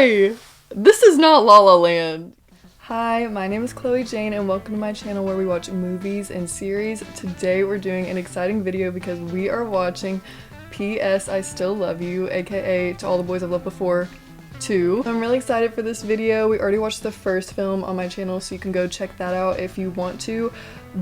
Hi! This is not La La Land. Hi, my name is Chloe Jane and welcome to my channel where we watch movies and series. Today we're doing an exciting video because we are watching P.S. I Still Love You, aka To All the Boys I've Loved Before 2. I'm really excited for this video. We already watched the first film on my channel, so you can go check that out if you want to.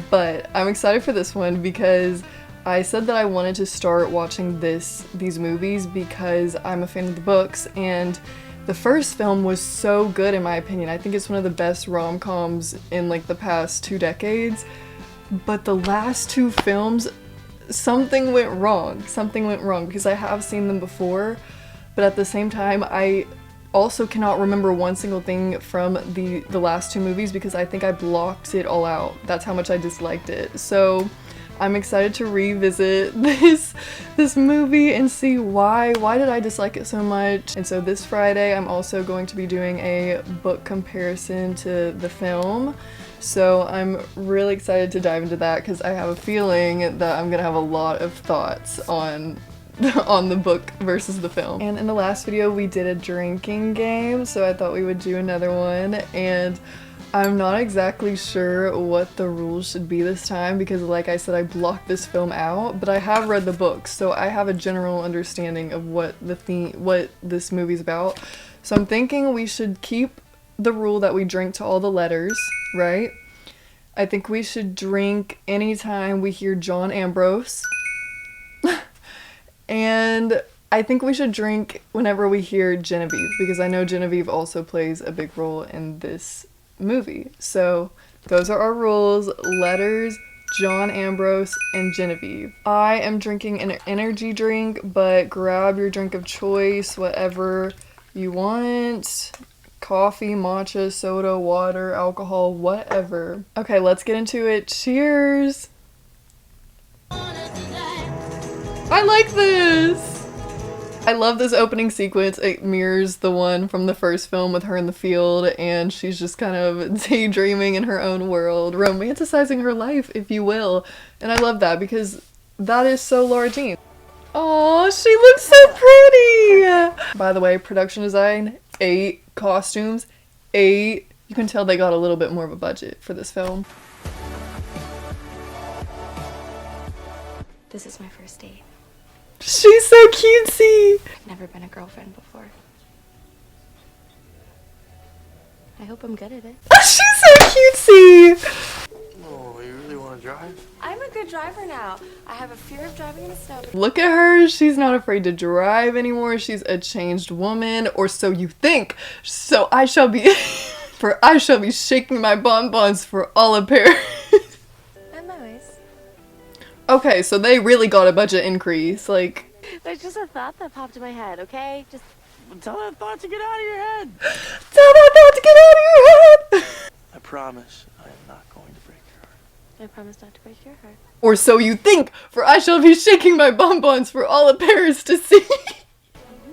But I'm excited for this one because I said that I wanted to start watching these movies because I'm a fan of the books, and the first film was so good in my opinion. I think it's one of the best rom-coms in like the past 2 decades. But the last 2 films, something went wrong. Something went wrong because I have seen them before, but at the same time I also cannot remember one single thing from the last 2 movies because I think I blocked it all out. That's how much I disliked it. So I'm excited to revisit this movie and see why did I dislike it so much. And so this Friday I'm also going to be doing a book comparison to the film. So I'm really excited to dive into that because I have a feeling that I'm gonna have a lot of thoughts on the book versus the film. And in the last video we did a drinking game, so I thought we would do another one, and I'm not exactly sure what the rules should be this time because like I said, I blocked this film out, but I have read the books, so I have a general understanding of what this movie's about. So I'm thinking we should keep the rule that we drink to all the letters, right? I think we should drink anytime we hear John Ambrose. And I think we should drink whenever we hear Genevieve because I know Genevieve also plays a big role in this movie. So those are our rules: letters, John Ambrose, and Genevieve. I am drinking an energy drink, but grab your drink of choice, whatever you want. Coffee, matcha, soda, water, alcohol, whatever. Okay, let's get into it. Cheers! I like this! I love this opening sequence. It mirrors the one from the first film with her in the field, and she's just kind of daydreaming in her own world, romanticizing her life, if you will. And I love that because that is so Lara Jean. Oh, she looks so pretty! By the way, production design, 8. Costumes, 8. You can tell they got a little bit more of a budget for this film. This is my first date. She's so cutesy! I've never been a girlfriend before. I hope I'm good at it. She's so cutesy! Oh, you really want to drive? I'm a good driver now. I have a fear of driving in the snow. Look at her, she's not afraid to drive anymore. She's a changed woman, or so you think. So I shall be, I shall be shaking my bonbons for all of Paris. And Lois. Okay, so they really got a budget increase, like. There's just a thought that popped in my head, okay? Just Tell that thought to get out of your head. Tell that thought to get out of your head! I promise I am not going to break your heart. I promise not to break your heart. Or so you think, for I shall be shaking my bonbons for all of Paris to see.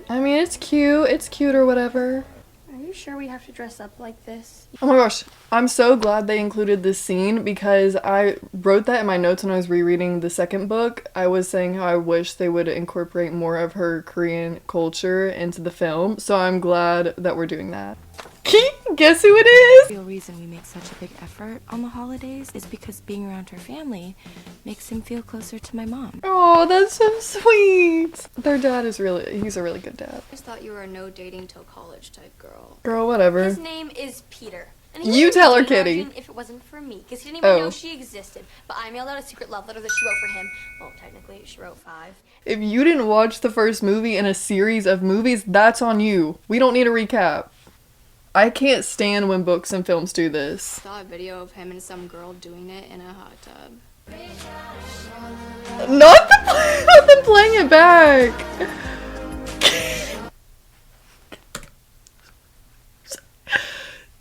I mean, it's cute or whatever. Are you sure we have to dress up like this? Oh my gosh, I'm so glad they included this scene because I wrote that in my notes when I was rereading the second book. I was saying how I wish they would incorporate more of her Korean culture into the film, so I'm glad that we're doing that. Guess who it is? The real reason we make such a big effort on the holidays is because being around her family makes him feel closer to my mom. Oh, that's so sweet. Their dad is he's a really good dad. I just thought you were a no dating till college type girl. Girl, whatever. His name is Peter. And You tell her, Kitty. If it wasn't for me, because he didn't even Oh. know she existed. But I mailed out a secret love letter that she wrote for him. Well, technically, she wrote 5. If you didn't watch the first movie in a series of movies, that's on you. We don't need a recap. I can't stand when books and films do this. Saw a video of him and some girl doing it in a hot tub. Not them playing it back.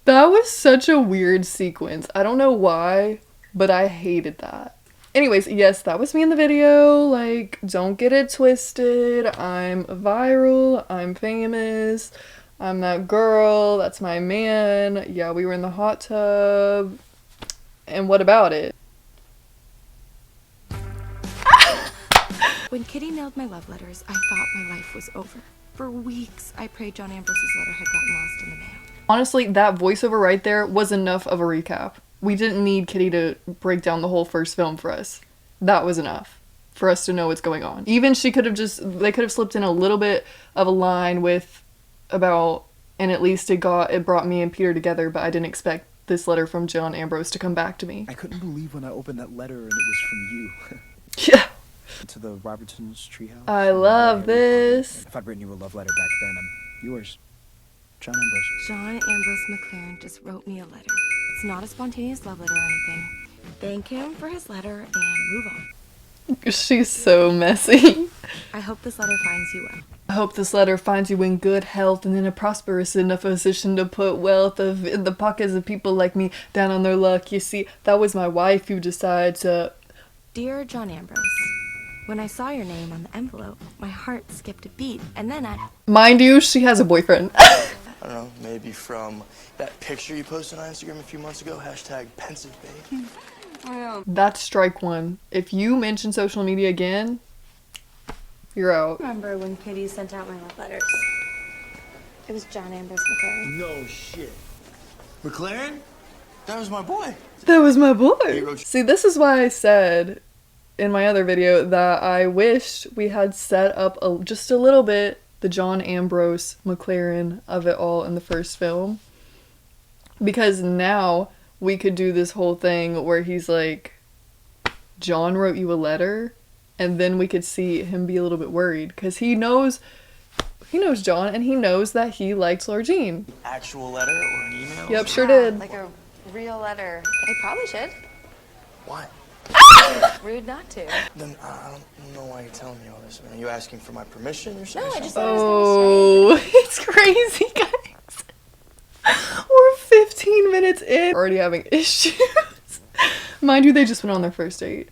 That was such a weird sequence. I don't know why, but I hated that. Anyways, yes, that was me in the video. Like, don't get it twisted. I'm viral. I'm famous. I'm that girl. That's my man. Yeah, we were in the hot tub. And what about it? When Kitty mailed my love letters, I thought my life was over. For weeks, I prayed John Ambrose's letter had gotten lost in the mail. Honestly, that voiceover right there was enough of a recap. We didn't need Kitty to break down the whole first film for us. That was enough for us to know what's going on. Even they could have slipped in a little bit of a line with about, and at least it brought me and Peter together, but I didn't expect this letter from John Ambrose to come back to me. I couldn't believe when I opened that letter and it was from you. Yeah. To the Robertsons treehouse. I love this. If I'd written you a love letter back then, I'm yours, John Ambrose. John Ambrose McLaren just wrote me a letter. It's not a spontaneous love letter or anything. Thank him for his letter and move on. She's so messy. I hope this letter finds you well. I hope this letter finds you in good health and in a prosperous enough position to put wealth in the pockets of people like me down on their luck. You see, that was my wife who decided to... Dear John Ambrose, when I saw your name on the envelope, my heart skipped a beat, and then I... Mind you, she has a boyfriend. I don't know, maybe from that picture you posted on Instagram a few months ago, #pensive babe. That's strike one. If you mention social media again, you're out. Remember when Kitty sent out my love letters? It was John Ambrose McLaren. No shit. McLaren? That was my boy. That was my you boy. go. See, this is why I said in my other video that I wished we had set up just a little bit the John Ambrose McLaren of it all in the first film. Because now we could do this whole thing where he's like, John wrote you a letter, and then we could see him be a little bit worried because he knows John, and he knows that he likes Lara Jean. Actual letter or an email? Yep, sure did. Like a real letter. I probably should. Why? Rude not to. Then I don't know why you're telling me all this. I mean, are you asking for my permission or No, something? I just thought it was Oh, it's crazy, guys. We're 15 minutes in. Already having issues. Mind you, they just went on their first date.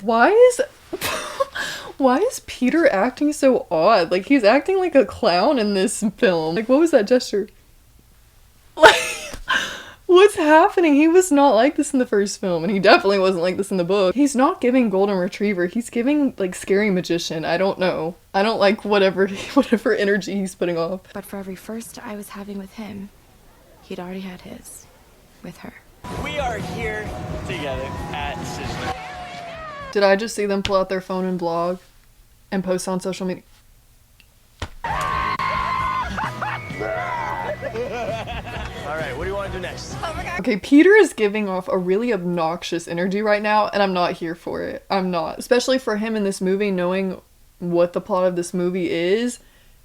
Why is Peter acting so odd? Like, he's acting like a clown in this film. Like, what was that gesture? Like, what's happening? He was not like this in the first film, and he definitely wasn't like this in the book. He's not giving golden retriever. He's giving, like, scary magician. I don't know. I don't like whatever energy he's putting off. But for every first I was having with him, he'd already had his with her. We are here together at Sizzler. Did I just see them pull out their phone and vlog and post on social media? Alright, what do you want to do next? Okay, Peter is giving off a really obnoxious energy right now, and I'm not here for it. I'm not. Especially for him in this movie, knowing what the plot of this movie is.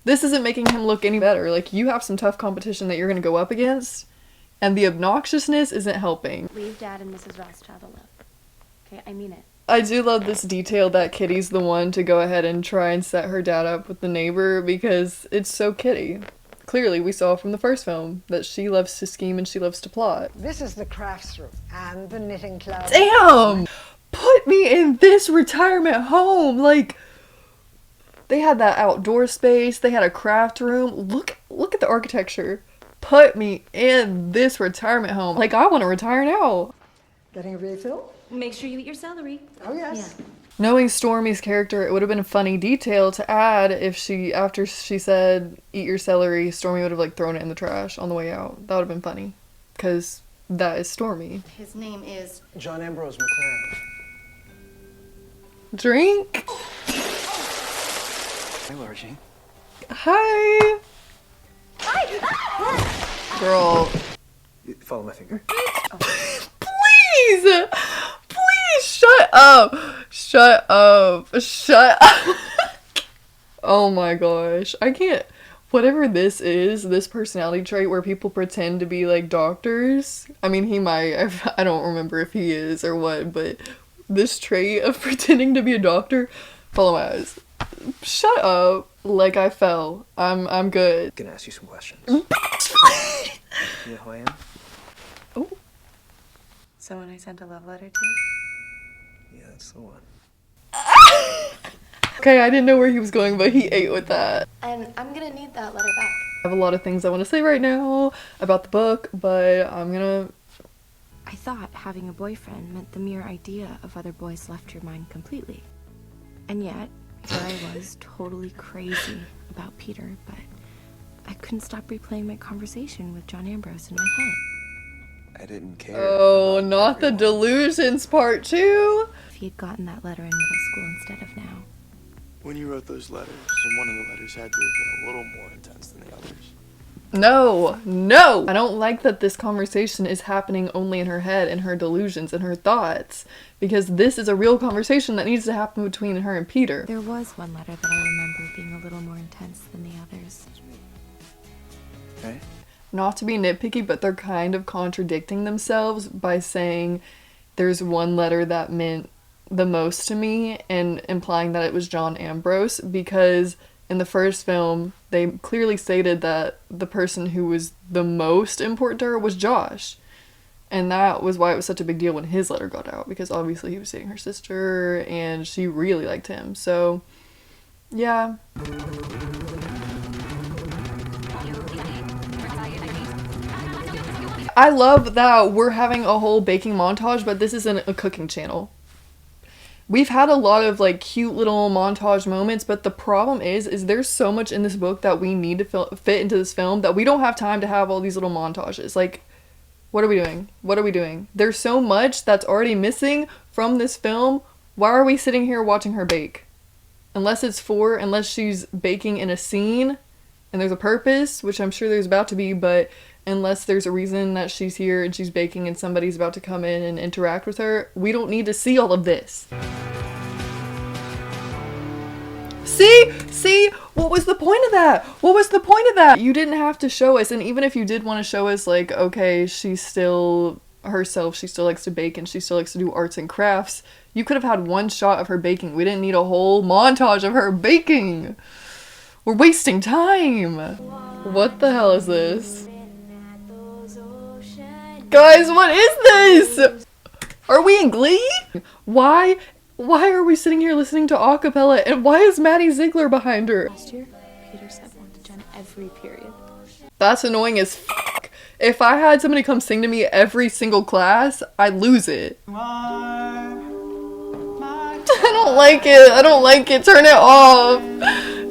This isn't making him look any better. Like, you have some tough competition that you're going to go up against, and the obnoxiousness isn't helping. Leave Dad and Mrs. Rothschild alone. Okay, I mean it. I do love this detail that Kitty's the one to go ahead and try and set her dad up with the neighbor because it's so Kitty. Clearly, we saw from the first film that she loves to scheme and she loves to plot. This is the crafts room and the knitting club. Damn! Put me in this retirement home! Like, they had that outdoor space, they had a craft room. Look at the architecture. Put me in this retirement home. Like, I want to retire now. Getting a refill? Make sure you eat your celery. Oh, yes. Knowing Stormy's character, it would have been a funny detail to add if after she said, eat your celery, Stormy would have, like, thrown it in the trash on the way out. That would have been funny. Because that is Stormy. His name is... John Ambrose McLaren. Drink? Hey, Lara Jean. Hi! Girl. Follow my finger. Please! Please, shut up! Shut up. Shut up. Oh my gosh. I can't... Whatever this is, this personality trait where people pretend to be like doctors. I mean, he might. I don't remember if he is or what, but this trait of pretending to be a doctor... Follow my eyes. Shut up. Like I fell. I'm good. Gonna ask you some questions. Bitch, please. You know who I am? Oh. Someone I sent a love letter to? Yeah, that's the one. Okay, I didn't know where he was going, but he ate with that. And I'm gonna need that letter back. I have a lot of things I want to say right now about the book, but I'm gonna... I thought having a boyfriend meant the mere idea of other boys left your mind completely. And yet, here I was, totally crazy about Peter, but I couldn't stop replaying my conversation with John Ambrose in my head. I didn't care. Oh, about not the everyone. delusions part 2. If he had gotten that letter in middle school instead of now. When you wrote those letters, and one of the letters had to have been a little more intense than the others. No, no! I don't like that this conversation is happening only in her head and her delusions and her thoughts. Because this is a real conversation that needs to happen between her and Peter. There was one letter that I remember being a little more intense than the others. Okay. Not to be nitpicky, but they're kind of contradicting themselves by saying there's one letter that meant the most to me and implying that it was John Ambrose, because in the first film they clearly stated that the person who was the most important to her was Josh, and that was why it was such a big deal when his letter got out, because obviously he was dating her sister and she really liked him. So yeah. I love that we're having a whole baking montage, but this isn't a cooking channel. We've had a lot of like cute little montage moments, but the problem is there's so much in this book that we need to fit into this film that we don't have time to have all these little montages. Like, what are we doing? What are we doing? There's so much that's already missing from this film. Why are we sitting here watching her bake? Unless she's baking in a scene and there's a purpose, which I'm sure there's about to be, but unless there's a reason that she's here and she's baking and somebody's about to come in and interact with her, we don't need to see all of this. See? What was the point of that? What was the point of that? You didn't have to show us, and even if you did want to show us, like, okay, she's still herself, she still likes to bake and she still likes to do arts and crafts, you could have had one shot of her baking. We didn't need a whole montage of her baking. We're wasting time. What the hell is this? Guys, what is this? Are we in Glee? Why are we sitting here listening to acapella, and why is Maddie Ziegler behind her? Last year, Peter said one to Jen every period. That's annoying as fuck. If I had somebody come sing to me every single class, I'd lose it. I don't like it. I don't like it. Turn it off.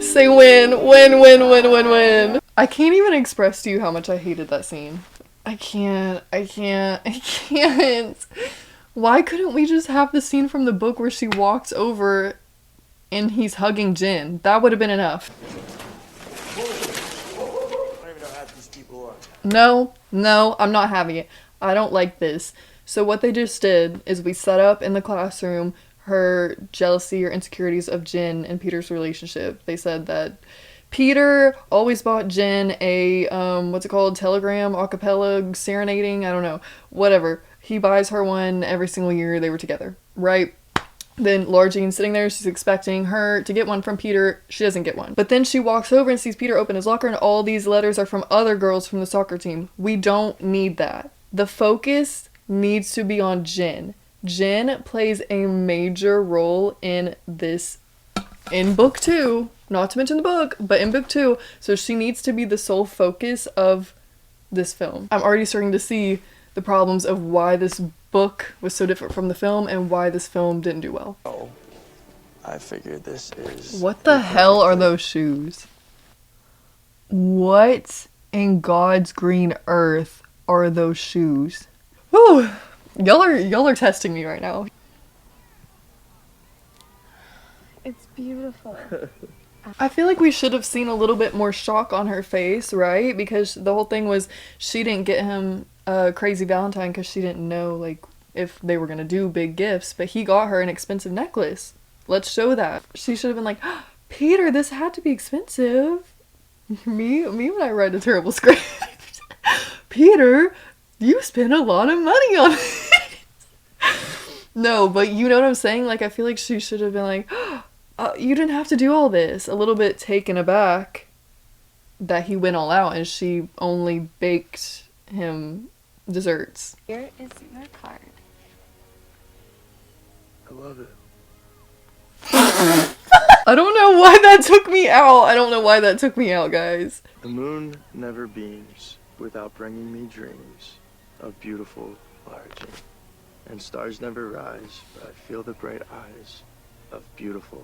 Say win. I can't even express to you how much I hated that scene. I can't. Why couldn't we just have the scene from the book where she walks over and he's hugging Jen? That would have been enough. I don't even know half these people are. No, I'm not having it. I don't like this. So what they just did is we set up in the classroom her jealousy or insecurities of Jen and Peter's relationship. They said that Peter always bought Jen a, telegram, acapella, serenading, I don't know, whatever. He buys her one every single year they were together, right? Then Lara Jean's sitting there, she's expecting her to get one from Peter, she doesn't get one. But then she walks over and sees Peter open his locker and all these letters are from other girls from the soccer team. We don't need that. The focus needs to be on Jen. Jen plays a major role in this, in book 2. Not to mention the book, but in book 2. So she needs to be the sole focus of this film. I'm already starting to see the problems of why this book was so different from the film and why this film didn't do well. Oh, I figured this is... What the hell are those shoes? What in God's green earth are those shoes? Whew! Y'all are testing me right now. It's beautiful. I feel like we should have seen a little bit more shock on her face, right? Because the whole thing was she didn't get him a crazy Valentine because she didn't know, like, if they were gonna do big gifts, but he got her an expensive necklace. Let's show that. She should have been like, oh, Peter, this had to be expensive. Me when I write a terrible script. Peter, you spent a lot of money on it. No, but you know what I'm saying? Like, I feel like she should have been like, you didn't have to do all this. A little bit taken aback that he went all out and she only baked him desserts. Here is your card. I love it. I don't know why that took me out. Guys. The moon never beams without bringing me dreams of beautiful Lara Jean. And stars never rise, but I feel the bright eyes of beautiful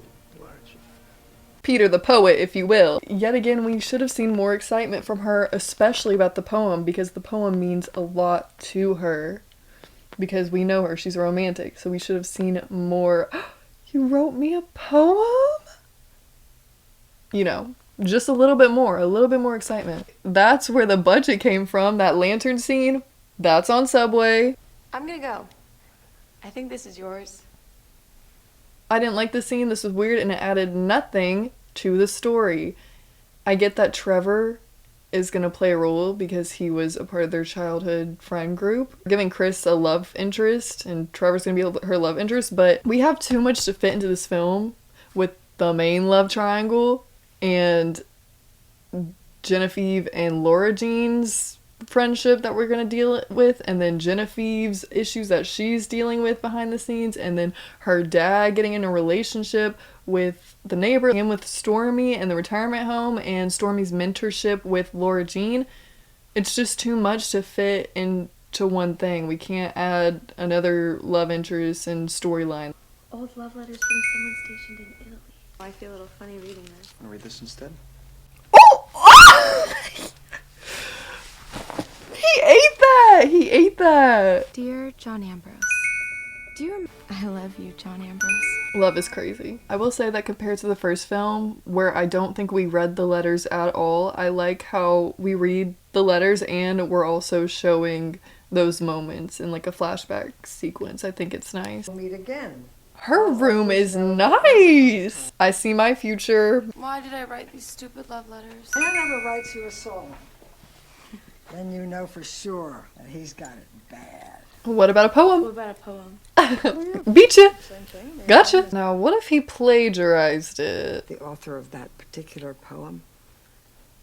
Peter the poet, if you will. Yet again, we should have seen more excitement from her, especially about the poem, because the poem means a lot to her. Because we know her, she's a romantic, so we should have seen more. You wrote me a poem? You know, just a little bit more excitement. That's where the budget came from, that lantern scene. That's on Subway. I'm gonna go. I think this is yours. I didn't like the scene, this was weird, and it added nothing to the story. I get that Trevor is gonna play a role because he was a part of their childhood friend group, giving Chris a love interest, and Trevor's gonna be her love interest, but we have too much to fit into this film with the main love triangle and Genevieve and Lara Jean's friendship that we're going to deal with, and then Genevieve's issues that she's dealing with behind the scenes, and then her dad getting in a relationship with the neighbor and with Stormy and the retirement home, and Stormy's mentorship with Lara Jean. It's just too much to fit into one thing. We can't add another love interest and storyline. Old love letters from someone stationed in Italy. I feel a little funny reading this. Want to read this instead? He ate that! Dear John Ambrose, I love you, John Ambrose. Love is crazy. I will say that compared to the first film, where I don't think we read the letters at all, I like how we read the letters and we're also showing those moments in like a flashback sequence. I think it's nice. We'll meet again. Her room is nice! I see my future. Why did I write these stupid love letters? Man never writes you a song. Then you know for sure that he's got it bad. What about a What poem? about a poem? Beat ya! Gotcha! Now, what if he plagiarized it? The author of that particular poem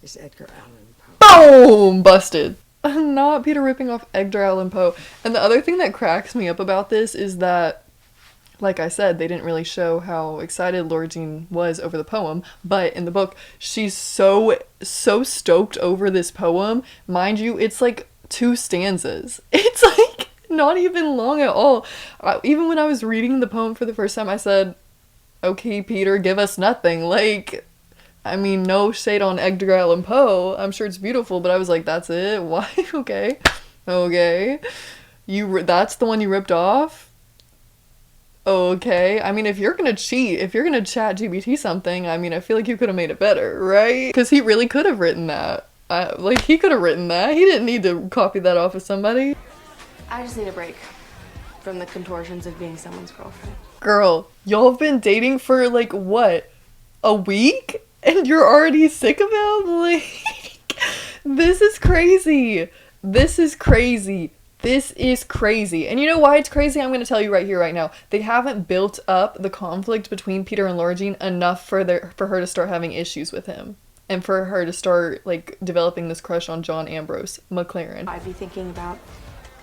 is Edgar Allan Poe. Boom! Busted. Not Peter ripping off Edgar Allan Poe. And the other thing that cracks me up about this is that, like I said, they didn't really show how excited Lara Jean was over the poem, but in the book, she's so stoked over this poem. Mind you, it's like 2 stanzas. It's like not even long at all. Even when I was reading the poem for the first time, I said, okay, Peter, give us nothing. Like, I mean, no shade on Edgar Allan Poe. I'm sure it's beautiful, but I was like, that's it? Why? Okay. That's the one you ripped off? Okay, I mean, if you're gonna cheat, if you're gonna chat GBT something, I mean, I feel like you could have made it better, right? Because he really could have written that. He could have written that. He didn't need to copy that off of somebody. I just need a break from the contortions of being someone's girlfriend. Girl, y'all have been dating for, like, what? A week? And you're already sick of him? Like, this is crazy. This is crazy. This is crazy. And you know why it's crazy? I'm going to tell you right here, right now. They haven't built up the conflict between Peter and Lara Jean enough for her to start having issues with him. And for her to start, like, developing this crush on John Ambrose McLaren. I'd be thinking about,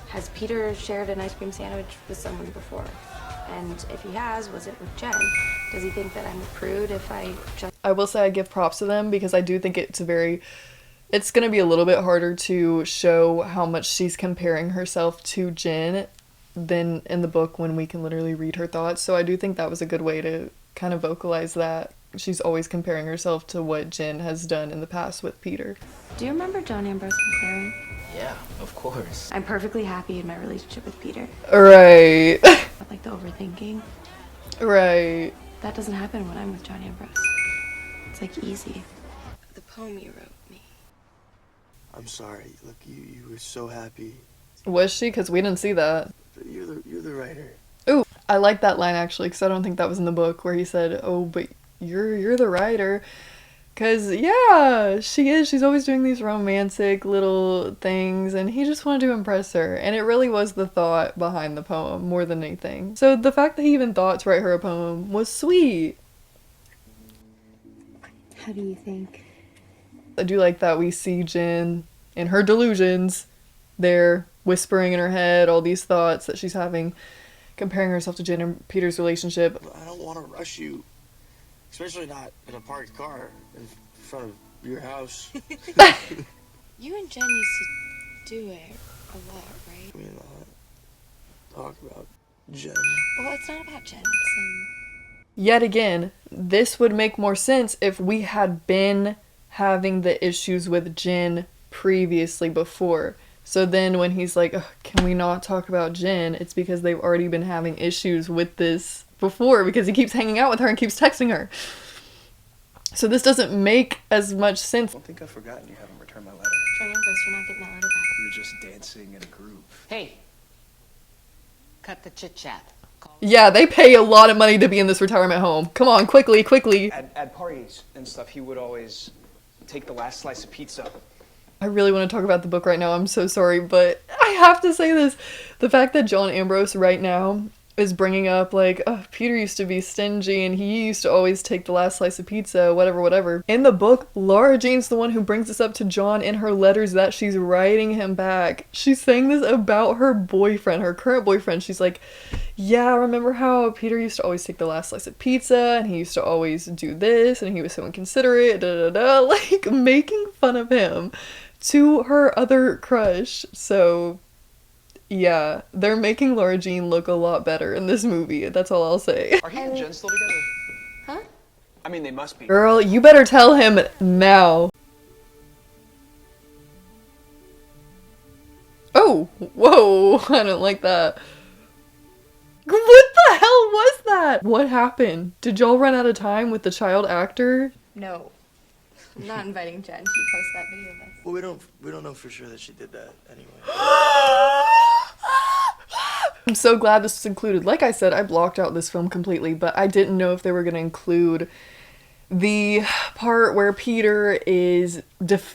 has Peter shared an ice cream sandwich with someone before? And if he has, was it with Jen? Does he think that I'm a prude if I just... I will say I give props to them because I do think it's going to be a little bit harder to show how much she's comparing herself to Jen than in the book when we can literally read her thoughts. So I do think that was a good way to kind of vocalize that. She's always comparing herself to what Jen has done in the past with Peter. Do you remember John Ambrose McLaren? Yeah, of course. I'm perfectly happy in my relationship with Peter. Right. Like the overthinking. Right. That doesn't happen when I'm with John Ambrose. It's like easy. The poem you wrote me. I'm sorry. Look, you were so happy. Was she? Because we didn't see that. But you're the writer. Ooh, I like that line actually because I don't think that was in the book where he said, oh, but you're the writer. Because, yeah, she is. She's always doing these romantic little things, and he just wanted to impress her. And it really was the thought behind the poem more than anything. So the fact that he even thought to write her a poem was sweet. How do you think? I do like that we see Jen in her delusions. They're whispering in her head all these thoughts that she's having, comparing herself to Jen and Peter's relationship. I don't want to rush you. Especially not in a parked car in front of your house. You and Jen used to do it a lot, right? I mean, talk about Jen. Well, it's not about Jen. Yet again, this would make more sense if we had been having the issues with Jin previously before. So then when he's like, can we not talk about Jin? It's because they've already been having issues with this before because he keeps hanging out with her and keeps texting her. So this doesn't make as much sense. I don't think I've forgotten you haven't returned my letter. John Ambrose, you're not getting that letter back. We were just dancing in a groove. Hey, cut the chit-chat. Yeah, they pay a lot of money to be in this retirement home. Come on, quickly, quickly. At parties and stuff, he would always take the last slice of pizza. I really want to talk about the book right now. I'm so sorry, but I have to say this. The fact that John Ambrose right now is bringing up, like, Peter used to be stingy and he used to always take the last slice of pizza, whatever. In the book, Lara Jean's the one who brings this up to John in her letters that she's writing him back. She's saying this about her boyfriend, her current boyfriend. She's like, yeah, remember how Peter used to always take the last slice of pizza and he used to always do this and he was so inconsiderate, like making fun of him to her other crush. So yeah, they're making Lara Jean look a lot better in this movie. That's all I'll say. Are he and Jen still together? Huh? I mean, they must be. Girl, you better tell him now. Oh, whoa, I don't like that. What the hell was that? What happened? Did y'all run out of time with the child actor? No. I'm not inviting Jen. She posted that video of us. Well, we don't know for sure that she did that anyway. I'm so glad this was included. Like I said, I blocked out this film completely, but I didn't know if they were going to include the part where Peter is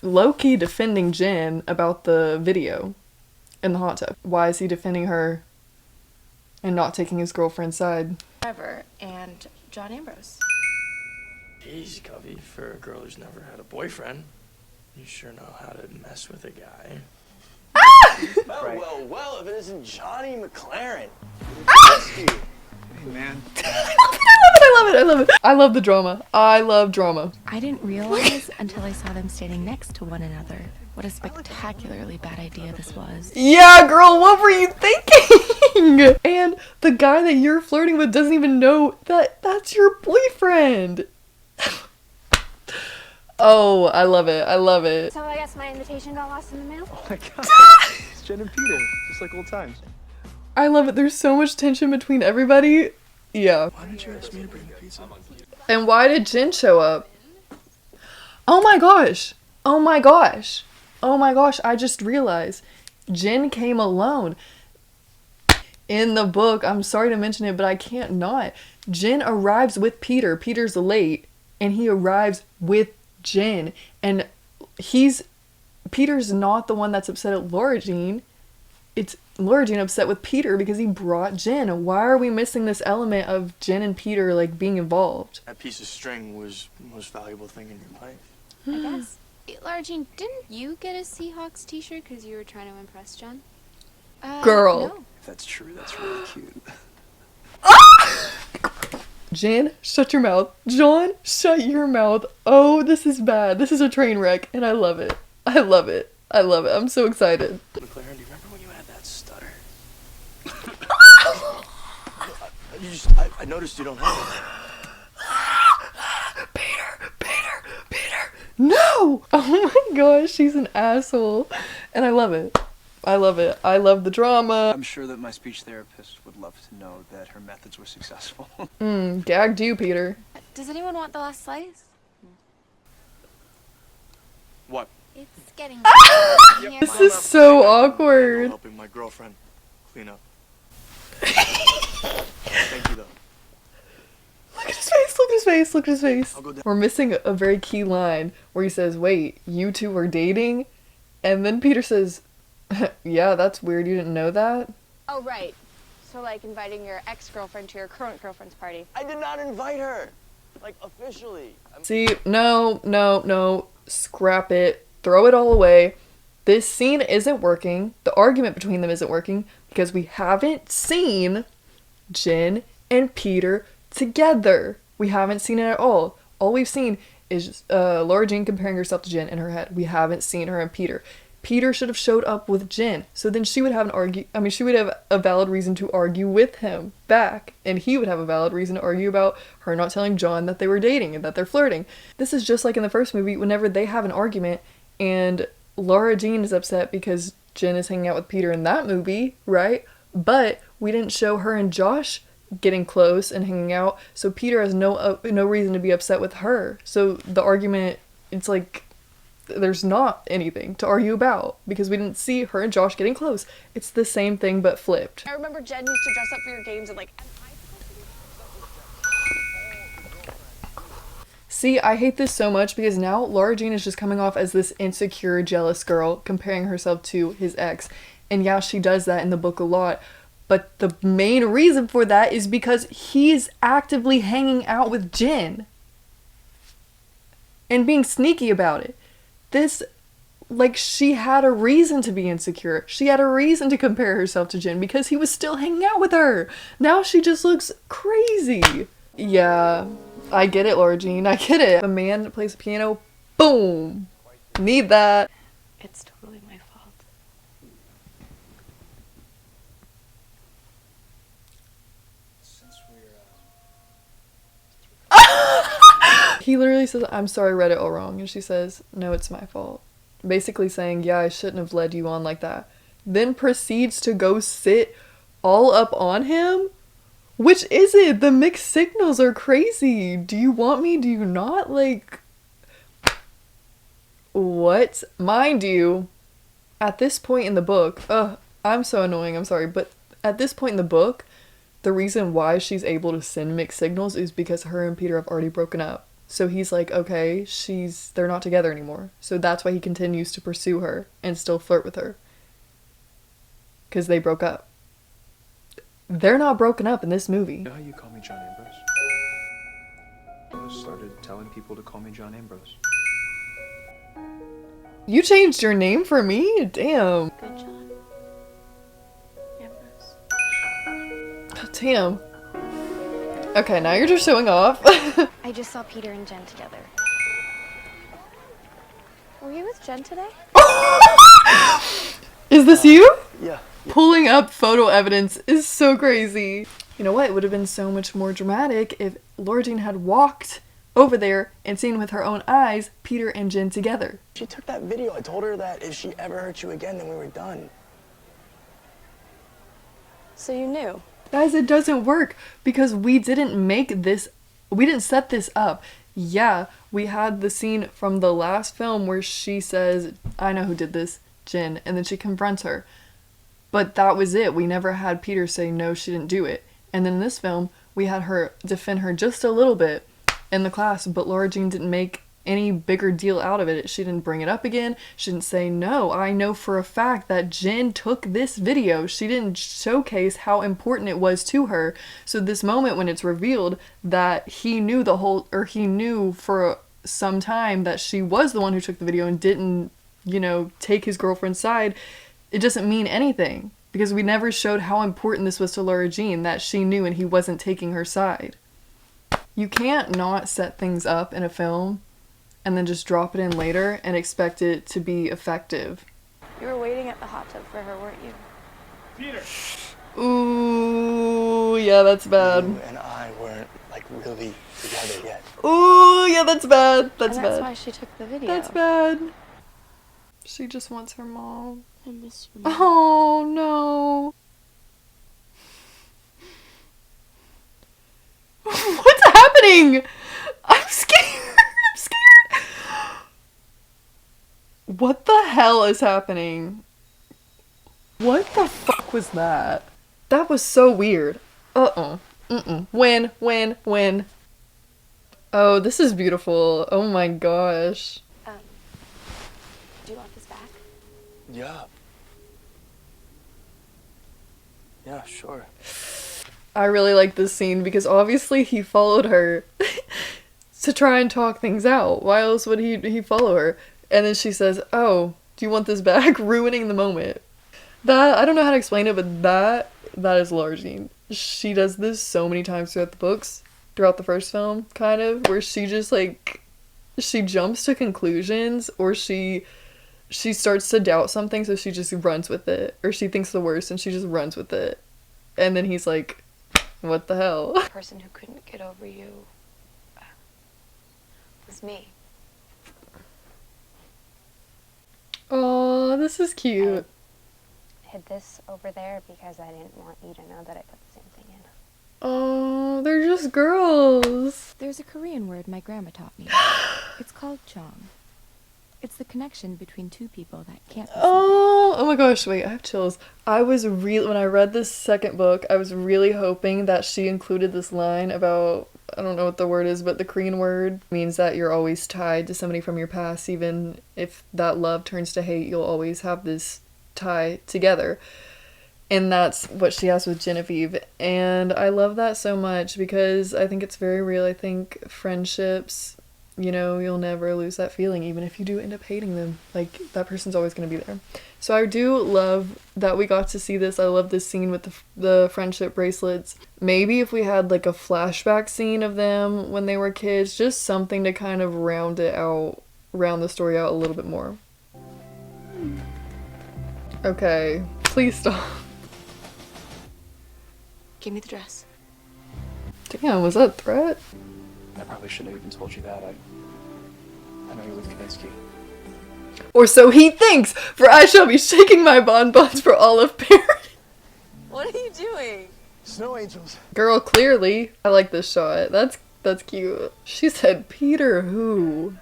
low-key defending Jen about the video in the hot tub. Why is he defending her and not taking his girlfriend's side? Trevor and John Ambrose. Jeez, Covey, for a girl who's never had a boyfriend, you sure know how to mess with a guy. Well, if it isn't Johnny McLaren. Hey, man. I love it. I love the drama. I love drama. I didn't realize until I saw them standing next to one another what a spectacularly bad idea this was. Yeah, girl, what were you thinking? And the guy that you're flirting with doesn't even know that that's your boyfriend. Oh, I love it. I love it. So I guess my invitation got lost in the mail? Oh my god. It's Jen and Peter, just like old times. I love it. There's so much tension between everybody. Yeah. Why didn't you ask me to bring the pizza? And why did Jen show up? Oh my gosh. Oh my gosh. Oh my gosh. I just realized Jen came alone. In the book, I'm sorry to mention it, but I can't not. Jen arrives with Peter. Peter's late, and he arrives with Jen. And Peter's not the one that's upset at Lara Jean. It's Lara Jean upset with Peter because he brought Jen. Why are we missing this element of Jen and Peter like being involved? That piece of string was the most valuable thing in your life. I guess. Lara Jean, didn't you get a Seahawks t-shirt because you were trying to impress John? Girl. No. If that's true, that's really cute. Jen, shut your mouth. John, shut your mouth. Oh, this is bad. This is a train wreck, and I love it. I love it. I love it. I'm so excited. McLaren, do you remember when you had that stutter? I noticed you don't have it. Peter. No! Oh my gosh, she's an asshole. And I love it. I love it. I love the drama. I'm sure that my speech therapist would love to know that her methods were successful. Gagged you, Peter. Does anyone want the last slice? What? It's getting This is so awkward. Helping my girlfriend clean up. Thank you, though. Look at his face, look at his face, look at his face. I'll go down. We're missing a very key line where he says, wait, you two are dating? And then Peter says, yeah, that's weird, you didn't know that? Oh, right. So, like, inviting your ex-girlfriend to your current girlfriend's party. I did not invite her. Like, officially. See, no, scrap it, throw it all away. This scene isn't working, the argument between them isn't working, because we haven't seen Jen and Peter together. We haven't seen it at all. All we've seen is Lara Jean comparing herself to Jen in her head. We haven't seen her and Peter. Peter should have showed up with Jen. So then she would have she would have a valid reason to argue with him back. And he would have a valid reason to argue about her not telling John that they were dating and that they're flirting. This is just like in the first movie, whenever they have an argument and Lara Jean is upset because Jen is hanging out with Peter in that movie, right? But we didn't show her and Josh getting close and hanging out, so Peter has no reason to be upset with her. So the argument, it's like there's not anything to argue about because we didn't see her and Josh getting close. It's the same thing but flipped. I remember Jen used to dress up for your games and like... See, I hate this so much because now Lara Jean is just coming off as this insecure, jealous girl comparing herself to his ex. And yeah, she does that in the book a lot. But the main reason for that is because he's actively hanging out with Jen. And being sneaky about it. This, like, she had a reason to be insecure. She had a reason to compare herself to Jen because he was still hanging out with her. Now she just looks crazy. Yeah, I get it, Lara Jean. I get it. A man that plays the piano, boom. Need that. It's totally my fault. He literally says, I'm sorry, I read it all wrong. And she says, no, it's my fault. Basically saying, yeah, I shouldn't have led you on like that. Then proceeds to go sit all up on him? Which is it? The mixed signals are crazy. Do you want me? Do you not? Like, what? Mind you, at this point in the book, I'm so annoying, I'm sorry, but at this point in the book, the reason why she's able to send mixed signals is because her and Peter have already broken up. So he's like, okay, they're not together anymore. So that's why he continues to pursue her and still flirt with her. Because they broke up. They're not broken up in this movie. You know how you call me John Ambrose? I started telling people to call me John Ambrose. You changed your name for me? Damn. Good John Ambrose. Oh, damn. Okay, now you're just showing off. I just saw Peter and Jen together. Were you with Jen today? Is this you? Yeah. Pulling up photo evidence is so crazy. You know what? It would have been so much more dramatic if Lara Jean had walked over there and seen with her own eyes Peter and Jen together. She took that video. I told her that if she ever hurt you again, then we were done. So you knew? Guys, it doesn't work because we didn't set this up. Yeah, we had the scene from the last film where she says, I know who did this, Jen, and then she confronts her. But that was it. We never had Peter say, no, she didn't do it. And then in this film, we had her defend her just a little bit in the class, but Lara Jean didn't make any bigger deal out of it. She didn't bring it up again. She didn't say, no, I know for a fact that Jen took this video. She didn't showcase how important it was to her. So this moment when it's revealed that he knew he knew for some time that she was the one who took the video and didn't, take his girlfriend's side, it doesn't mean anything because we never showed how important this was to Lara Jean, that she knew and he wasn't taking her side. You can't not set things up in a film and then just drop it in later and expect it to be effective. You were waiting at the hot tub for her, weren't you? Peter! Ooh, yeah, that's bad. You and I weren't, really together yet. Ooh, yeah, that's bad. That's and that's bad. why she took the video. That's bad. She just wants her mom. I miss your mom. Oh, no. What's happening? I'm scared. I'm scared. What the hell is happening? What the fuck was that? That was so weird. When? Oh, this is beautiful. Oh my gosh. Do you want this back? Yeah. Yeah, sure. I really like this scene because obviously he followed her to try and talk things out. Why else would he follow her? And then she says, oh, do you want this back? Ruining the moment. That, I don't know how to explain it, but that is Lara Jean. She does this so many times throughout the books, throughout the first film, kind of, where she just she jumps to conclusions, or she she starts to doubt something, so she just runs with it. Or she thinks the worst and she just runs with it. And then he's like, what the hell? The person who couldn't get over you was me. Oh, this is cute. I hid this over there because I didn't want you to know that I put the same thing in. Oh, they're just girls. There's a Korean word my grandma taught me. It's called jong. It's the connection between two people that can't be separated. Oh my gosh, wait, I have chills. When I read this second book, I was really hoping that she included this line about, I don't know what the word is, but the Korean word means that you're always tied to somebody from your past. Even if that love turns to hate, you'll always have this tie together. And that's what she has with Genevieve. And I love that so much because I think it's very real. I think friendships, you know, you'll never lose that feeling, even if you do end up hating them. Like, that person's always going to be there. So I do love that we got to see this. I love this scene with the friendship bracelets. Maybe if we had like a flashback scene of them when they were kids, just something to kind of round the story out a little bit more. Okay, please stop. Give me the dress. Damn, was that a threat? I probably shouldn't have even told you that. I know you're with Kaminsky. Or so he thinks, for I shall be shaking my bonbons for all of Paris. What are you doing? Snow angels. Girl, clearly. I like this shot. That's cute. She said, Peter who?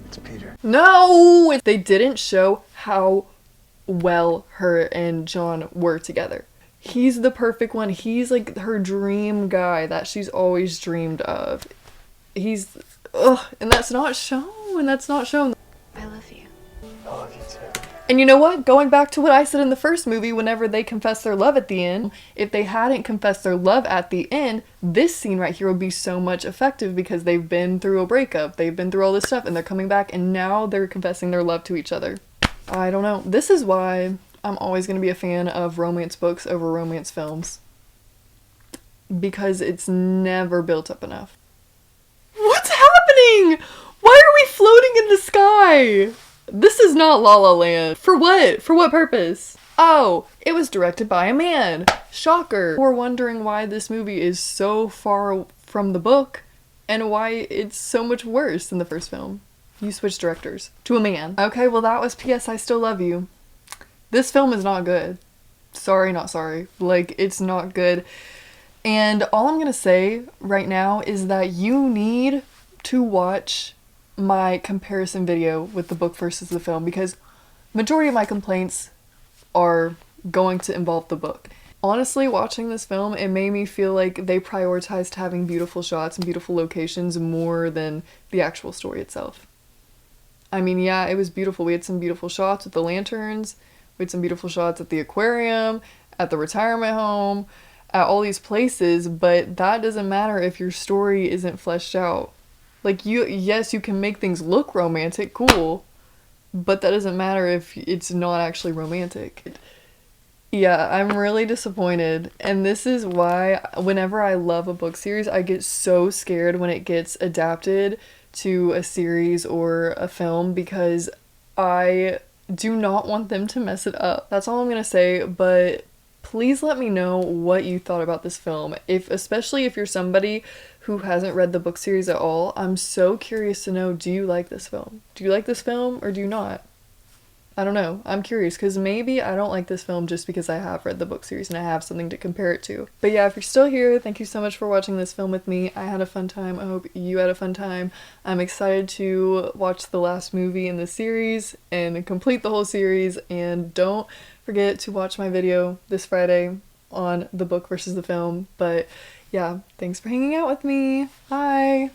It's Peter. No! They didn't show how well her and John were together. He's the perfect one. He's like her dream guy that she's always dreamed of. And that's not shown. I love you. I love you too. And you know what? Going back to what I said in the first movie, whenever they confess their love at the end, if they hadn't confessed their love at the end, this scene right here would be so much effective because they've been through a breakup, they've been through all this stuff, and they're coming back, and now they're confessing their love to each other. I don't know. This is why I'm always going to be a fan of romance books over romance films. Because it's never built up enough. What's happening? Why are we floating in the sky? This is not La La Land. For what? For what purpose? Oh, it was directed by a man. Shocker. We're wondering why this movie is so far from the book and why it's so much worse than the first film. You switched directors to a man. Okay, well that was P.S. I Still Love You. This film is not good. Sorry, not sorry. Like, it's not good. And all I'm gonna say right now is that you need to watch my comparison video with the book versus the film because majority of my complaints are going to involve the book. Honestly, watching this film, it made me feel like they prioritized having beautiful shots and beautiful locations more than the actual story itself. I mean, yeah, it was beautiful. We had some beautiful shots with the lanterns. We had some beautiful shots at the aquarium, at the retirement home, at all these places, but that doesn't matter if your story isn't fleshed out. Like, yes, you can make things look romantic, cool, but that doesn't matter if it's not actually romantic. Yeah, I'm really disappointed, and this is why whenever I love a book series, I get so scared when it gets adapted to a series or a film because I do not want them to mess it up. That's all I'm gonna say, but please let me know what you thought about this film. Especially if you're somebody who hasn't read the book series at all, I'm so curious to know, do you like this film? Do you like this film or do you not? I don't know. I'm curious because maybe I don't like this film just because I have read the book series and I have something to compare it to. But yeah, if you're still here, thank you so much for watching this film with me. I had a fun time. I hope you had a fun time. I'm excited to watch the last movie in the series and complete the whole series. And don't forget to watch my video this Friday on the book versus the film. But yeah, thanks for hanging out with me. Bye!